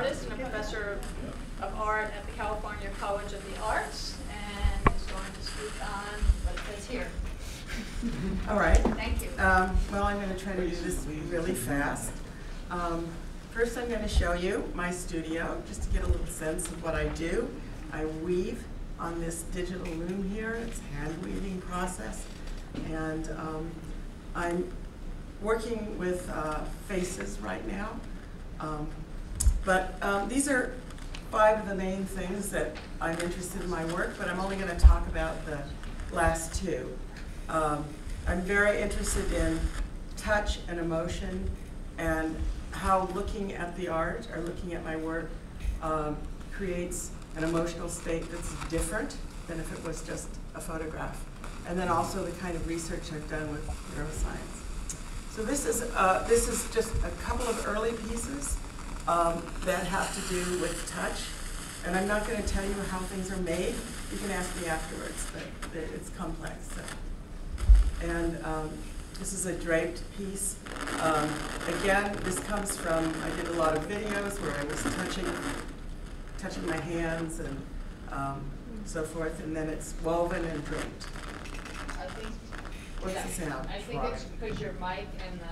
artist and a professor of art at the California College of the Arts, and is going to speak on what it says here. All right. Thank you. Well, I'm going to try to do this really fast. First, I'm going to show you my studio, just to get a little sense of what I do. I weave on this digital loom here. It's a hand weaving process. And I'm working with faces right now. These are 5 of the main things that I'm interested in my work, but I'm only going to talk about the last 2. I'm very interested in touch and emotion, and how looking at the art or looking at my work creates an emotional state that's different than if it was just a photograph. And then also the kind of research I've done with neuroscience. So this is just a couple of early pieces that have to do with touch. And I'm not going to tell you how things are made. You can ask me afterwards, but it's complex. So. And this is a draped piece. Again, this comes from, I did a lot of videos where I was touching my hands and so forth, and then it's woven and draped. I think. What's the sound? I think it's because your mic and the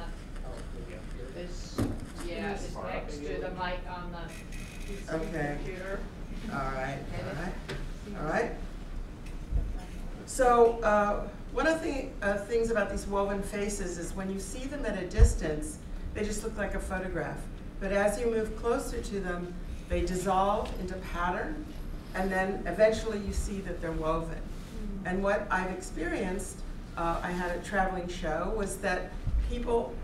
is next to the mic on the computer. All right. All right. So one of the things about these woven faces is when you see them at a distance, they just look like a photograph. But as you move closer to them, they dissolve into pattern, and then eventually you see that they're woven. And what I've experienced, I had a traveling show, was that people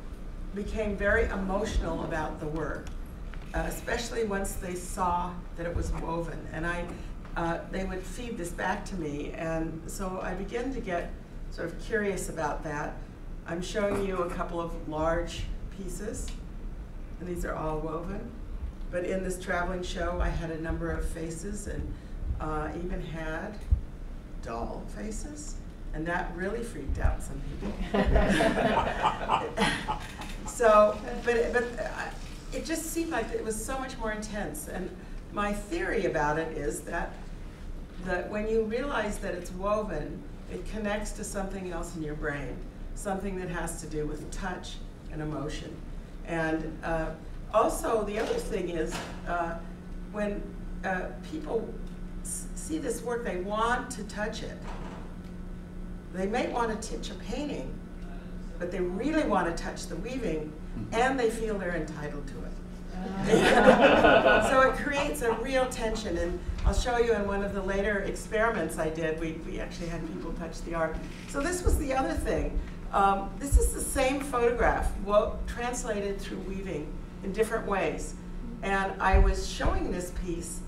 became very emotional about the work, especially once they saw that it was woven. And they would feed this back to me, and so I began to get sort of curious about that. I'm showing you a couple of large pieces, and these are all woven. But in this traveling show, I had a number of faces, and even had doll faces, and that really freaked out some people. So, but it just seemed like it was so much more intense. And my theory about it is that when you realize that it's woven, it connects to something else in your brain, something that has to do with touch and emotion. And also, the other thing is, when people see this work, they want to touch it. They may want to touch a painting, but they really want to touch the weaving, and they feel they're entitled to it. So it creates a real tension, and I'll show you in one of the later experiments I did, we actually had people touch the art. So this was the other thing. This is the same photograph, translated through weaving in different ways. And I was showing this piece,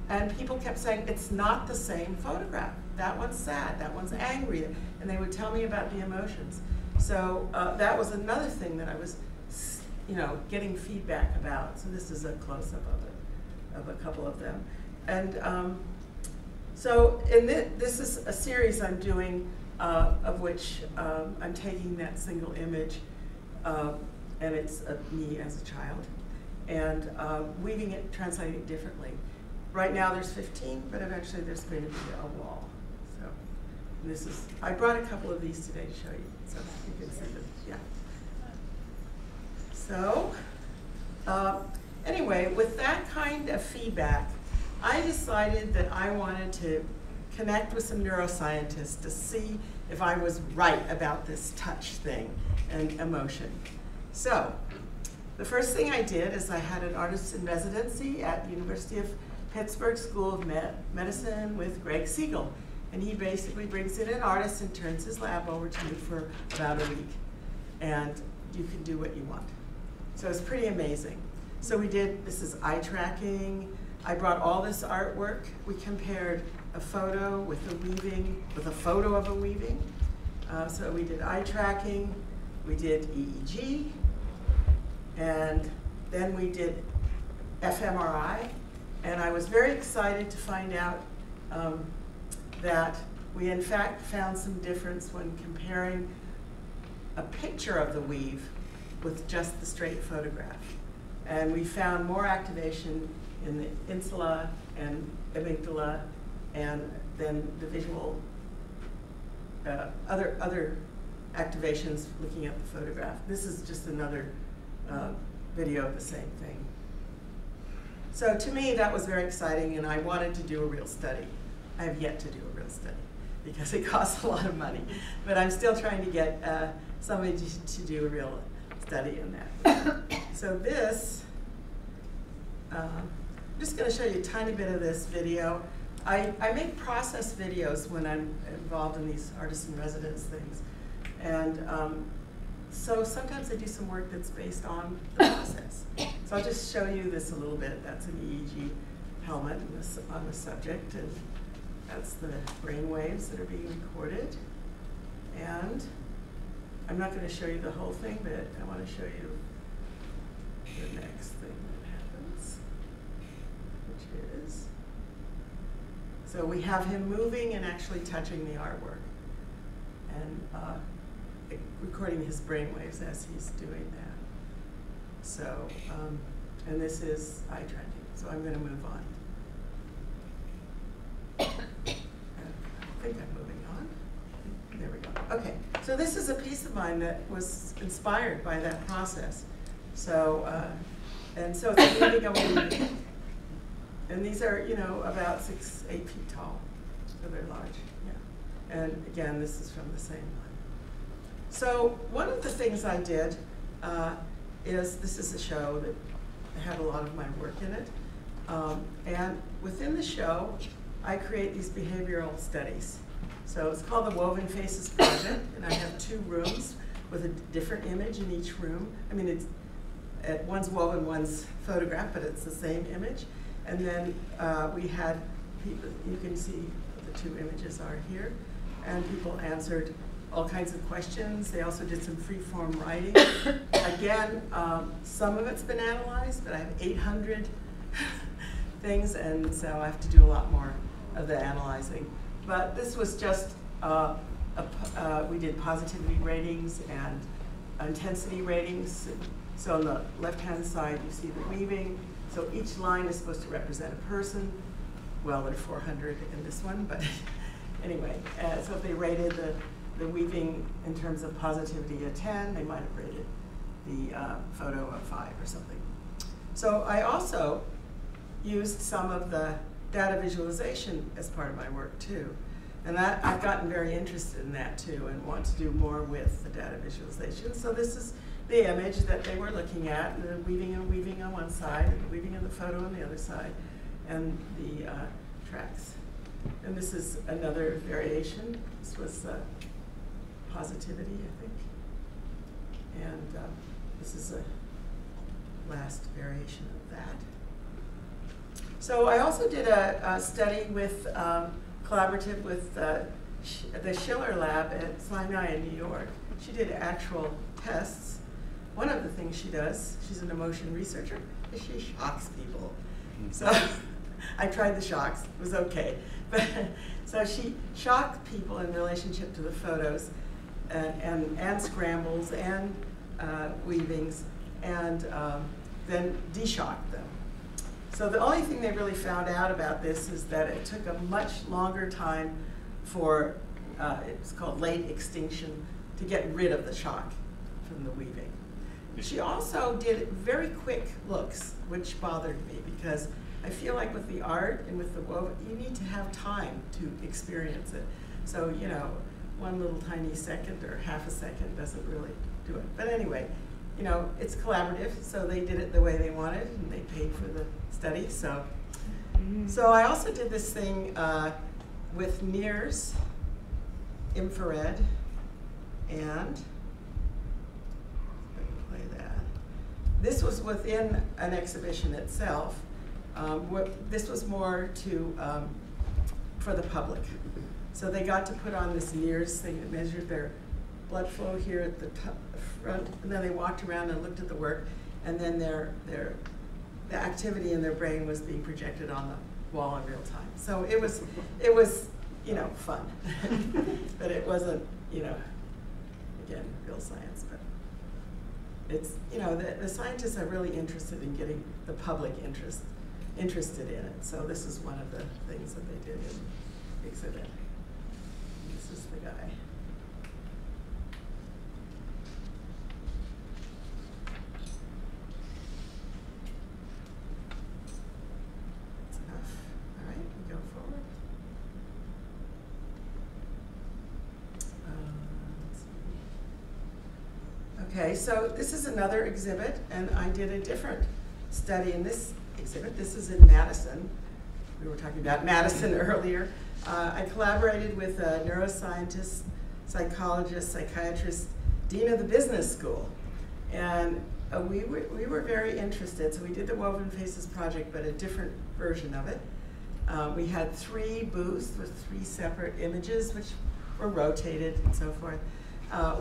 and people kept saying, it's not the same photograph. That one's sad, that one's angry. And they would tell me about the emotions. So that was another thing that I was getting feedback about. So this is a close-up of a couple of them. And so this is a series I'm doing of which I'm taking that single image, and it's me as a child, and weaving it, translating it differently. Right now there's 15, but eventually there's going to be a wall. So this is, I brought a couple of these today to show you, so you can see them, yeah. So anyway, with that kind of feedback, I decided that I wanted to connect with some neuroscientists to see if I was right about this touch thing and emotion. So the first thing I did is I had an artist in residency at the University of Pittsburgh School of Medicine with Greg Siegel. And he basically brings in an artist and turns his lab over to me for about a week. And you can do what you want. So it's pretty amazing. So we did, this is eye tracking. I brought all this artwork. We compared a photo with the weaving, with a photo of a weaving. So we did eye tracking, we did EEG, and then we did fMRI. And I was very excited to find out that we in fact found some difference when comparing a picture of the weave with just the straight photograph. And we found more activation in the insula and amygdala, and then the visual, other activations looking at the photograph. This is just another video of the same thing. So to me, that was very exciting, and I wanted to do a real study. I have yet to do a real study because it costs a lot of money, but I'm still trying to get somebody to do a real study in that. So this, I'm just going to show you a tiny bit of this video. I make process videos when I'm involved in these artist in residence things. And so sometimes I do some work that's based on the process. So I'll just show you this a little bit. That's an EEG helmet on the subject, and that's the brain waves that are being recorded. And I'm not going to show you the whole thing, but I want to show you the next thing that happens, which is, so we have him moving and actually touching the artwork, and recording his brainwaves as he's doing that. So, and this is eye tracking, so I'm going to move on. I think I'm moving on. There we go. Okay, so this is a piece of mine that was inspired by that process. So, and so it's a moving away. And these are, you know, about 6, 8 feet tall, so they're large, yeah. And again, this is from the same one. So one of the things I did is, this is a show that had a lot of my work in it. And within the show, I create these behavioral studies. So it's called the Woven Faces Project, and I have 2 rooms with a different image in each room. I mean, it's one's woven, one's photographed, but it's the same image. And then we had people, you can see the 2 images are here, and people answered all kinds of questions. They also did some free-form writing. Again, some of it's been analyzed, but I have 800 things, and so I have to do a lot more of the analyzing. But this was just, we did positivity ratings and intensity ratings. So on the left-hand side, you see the weaving. So each line is supposed to represent a person. Well, there are 400 in this one, but anyway. So if they rated the weaving in terms of positivity a 10, they might have rated the photo a 5 or something. So I also used some of the data visualization as part of my work too. And that, I've gotten very interested in that too, and want to do more with the data visualization. So this is the image that they were looking at, and the weaving on one side, and the weaving of the photo on the other side, and the tracks. And this is another variation. This was positivity, I think. And this is a last variation of that. So I also did a study with, collaborative with the Schiller Lab at Sinai in New York. She did actual tests. One of the things she does, she's an emotion researcher, is she shocks people. So I tried the shocks, it was okay. But so she shocked people in relationship to the photos, and scrambles and weavings, and then de-shocked them. So the only thing they really found out about this is that it took a much longer time for, it's called late extinction, to get rid of the shock from the weaving. She also did very quick looks, which bothered me, because I feel like with the art and with the woven, you need to have time to experience it. So, you know, one little tiny second or half a second doesn't really do it. But anyway, you know, it's collaborative, so they did it the way they wanted, and they paid for the study. So, so I also did this thing with NIRS, infrared, and play that. This was within an exhibition itself. This was more to for the public. So they got to put on this NIRS thing that measured their blood flow here at the front, and then they walked around and looked at the work, and then the activity in their brain was being projected on the wall in real time. So it was you know, fun, but it wasn't, you know, again, real science. But it's, you know, the scientists are really interested in getting the public interest interested in it. So this is one of the things that they did in the exhibit. This is the guy. That's enough. All right, we go forward. Let's see. Okay, so this is another exhibit, and I did a different study in this exhibit. This is in Madison. We were talking about Madison earlier. I collaborated with a neuroscientist, psychologist, psychiatrist, dean of the business school. And we were very interested, so we did the Woven Faces project, but a different version of it. We had 3 booths with 3 separate images, which were rotated and so forth.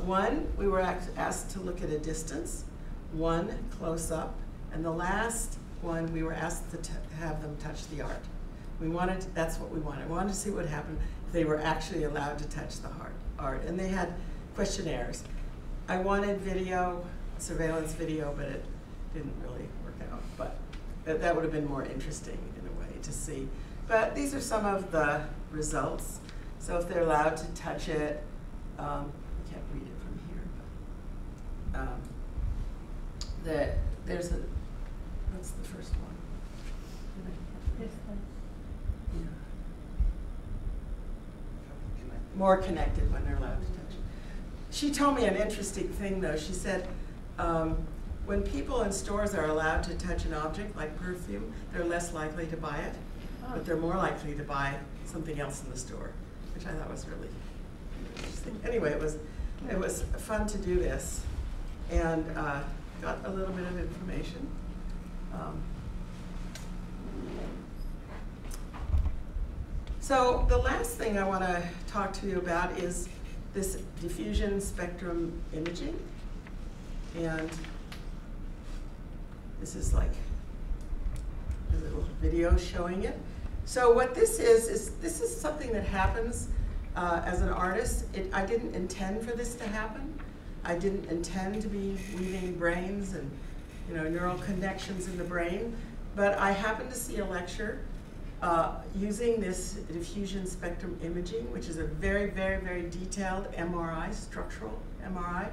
One, we were asked to look at a distance, 1 close up, and the last one, we were asked to have them touch the art. That's what we wanted. We wanted to see what happened if they were actually allowed to touch the art. And they had questionnaires. I wanted video, surveillance video, but it didn't really work out. But that would have been more interesting in a way to see. But these are some of the results. So if they're allowed to touch it, I can't read it from here, but there's a, what's the first one? This one. Yeah. More connected when they're allowed to touch it. She told me an interesting thing though. She said, when people in stores are allowed to touch an object like perfume, they're less likely to buy it, but they're more likely to buy something else in the store, which I thought was really interesting. Anyway, it was fun to do this, and got a little bit of information. So the last thing I want to talk to you about is this diffusion spectrum imaging. And this is like a little video showing it. So what this is this is something that happens as an artist. I didn't intend for this to happen. I didn't intend to be weaving brains and neural connections in the brain, but I happened to see a lecture using this diffusion spectrum imaging, which is a very, very, very detailed MRI, structural MRI,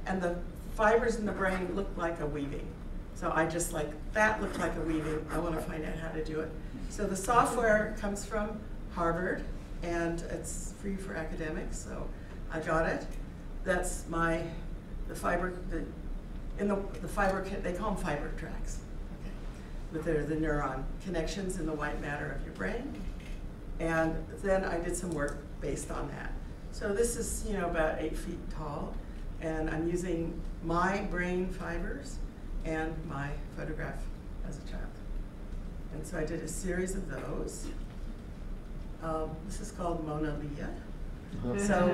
and the fibers in the brain looked like a weaving. So I just that looked like a weaving. I want to find out how to do it. So the software comes from Harvard, and it's free for academics, so I got it. That's the fiber, they call them fiber tracks. Okay. But they're the neuron connections in the white matter of your brain. And then I did some work based on that. So this is, about 8 feet tall, and I'm using my brain fibers and my photograph as a child. And so I did a series of those. This is called Mona Lia. So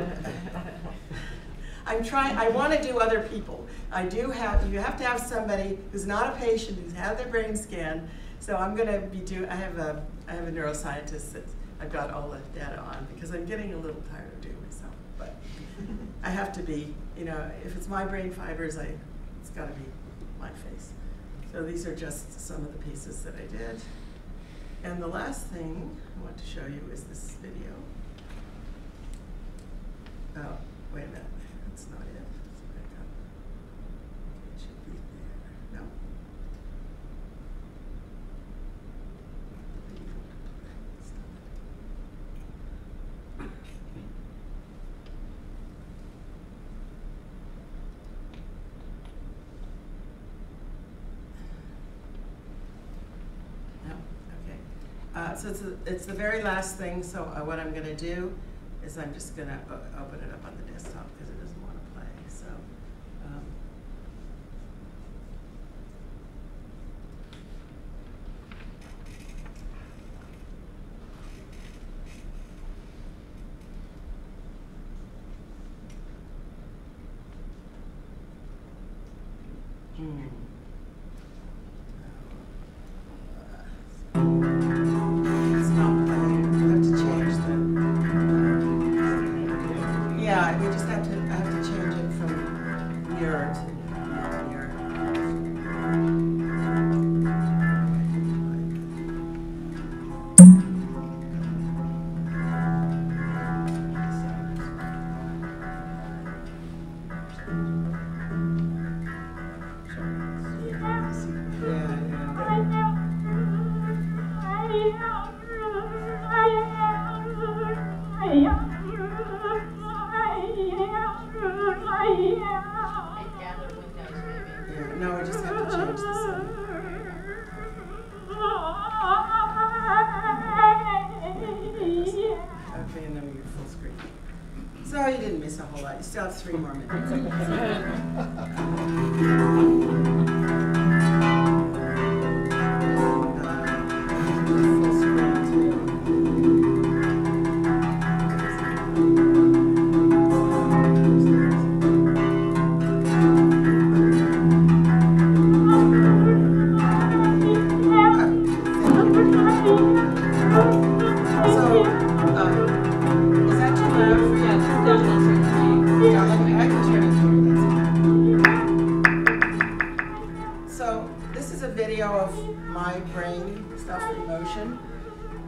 I want to do other people. You have to have somebody who's not a patient, who's had their brain scanned. So I'm going to be I have a neuroscientist that I've got all the data on, because I'm getting a little tired of doing myself. But I have to be, if it's my brain fibers, it's got to be my face. So these are just some of the pieces that I did. And the last thing I want to show you is this video. Oh, wait a minute. That's not it. Let's back up. It should be there. No. So it's the very last thing, so what I'm going to do is I'm just going to open it up on the desktop because it doesn't want to play. So, yeah, we just have to change it from mirror to mirror. So you didn't miss a whole lot. You still have 3 more minutes.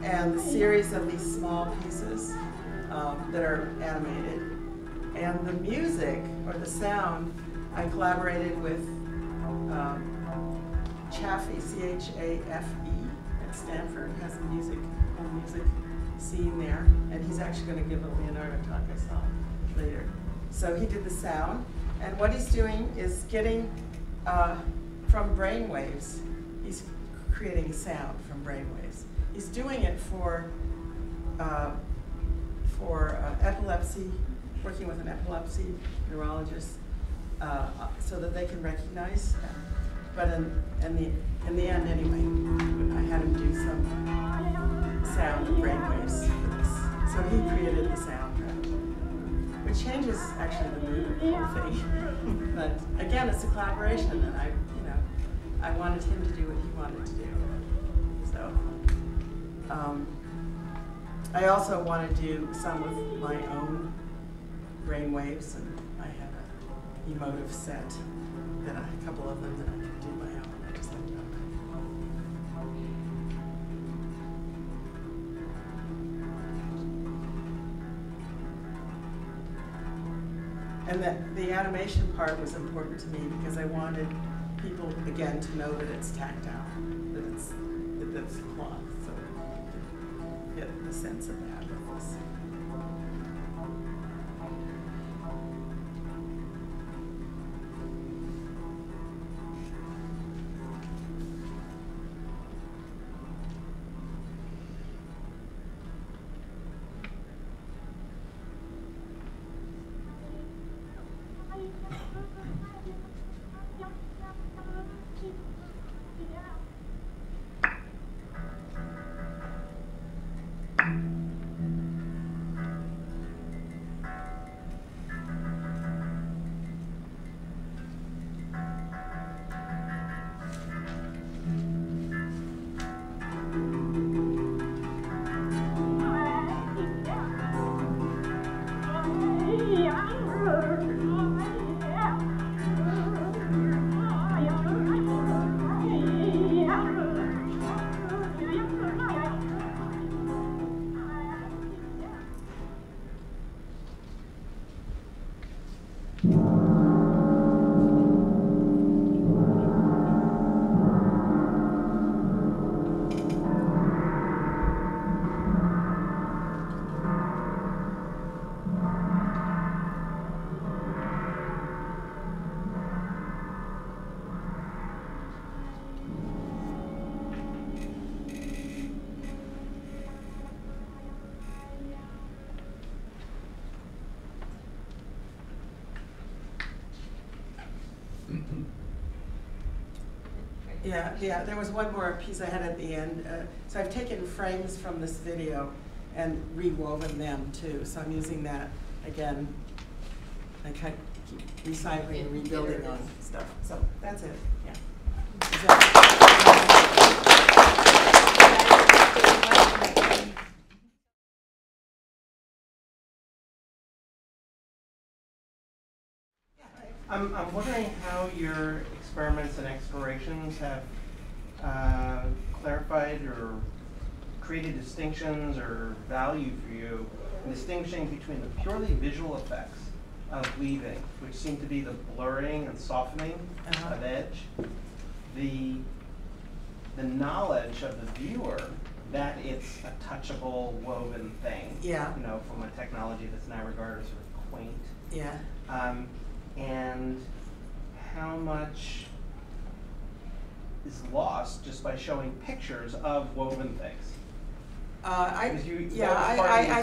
And the series of these small pieces that are animated. And the music, or the sound, I collaborated with Chaffee, C-H-A-F-E, at Stanford. Has a music scene there. And he's actually going to give a Leonardo talk I saw later. So he did the sound. And what he's doing is getting from brain waves, he's creating sound from brain waves. He's doing it for epilepsy, working with an epilepsy neurologist, so that they can recognize. But in the end, anyway, I had him do some sound of brainwaves for this. So he created the soundtrack, which changes actually the mood of the whole thing. But again, it's a collaboration, and I wanted him to do what he wanted to do. So. I also want to do some with my own brain waves, and I have an emotive set, that a couple of them that I can do my own. I just haven't done that. And that the animation part was important to me because I wanted people, again, to know that it's tactile, that it's cloth. So get the sense of that with this. Yeah, there was one more piece I had at the end. So I've taken frames from this video and rewoven them too. So I'm using that again. I kind of keep recycling and rebuilding on stuff. So that's it. Yeah. I'm wondering how your experiments and explorations have clarified or created distinctions or value for you in distinguishing between the purely visual effects of weaving, which seem to be the blurring and softening of edge, the knowledge of the viewer that it's a touchable woven thing, from a technology that's now regarded as sort of quaint. And how much is lost just by showing pictures of woven things? I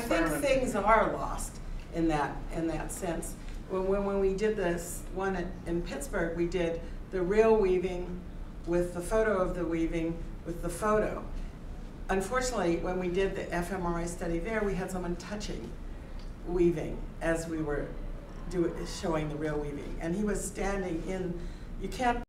think things are lost. in that sense. When we did this one in Pittsburgh, we did the real weaving with the photo of the weaving with the photo. Unfortunately, when we did the fMRI study there, we had someone touching weaving as we were showing the real weaving. And he was standing in, you can't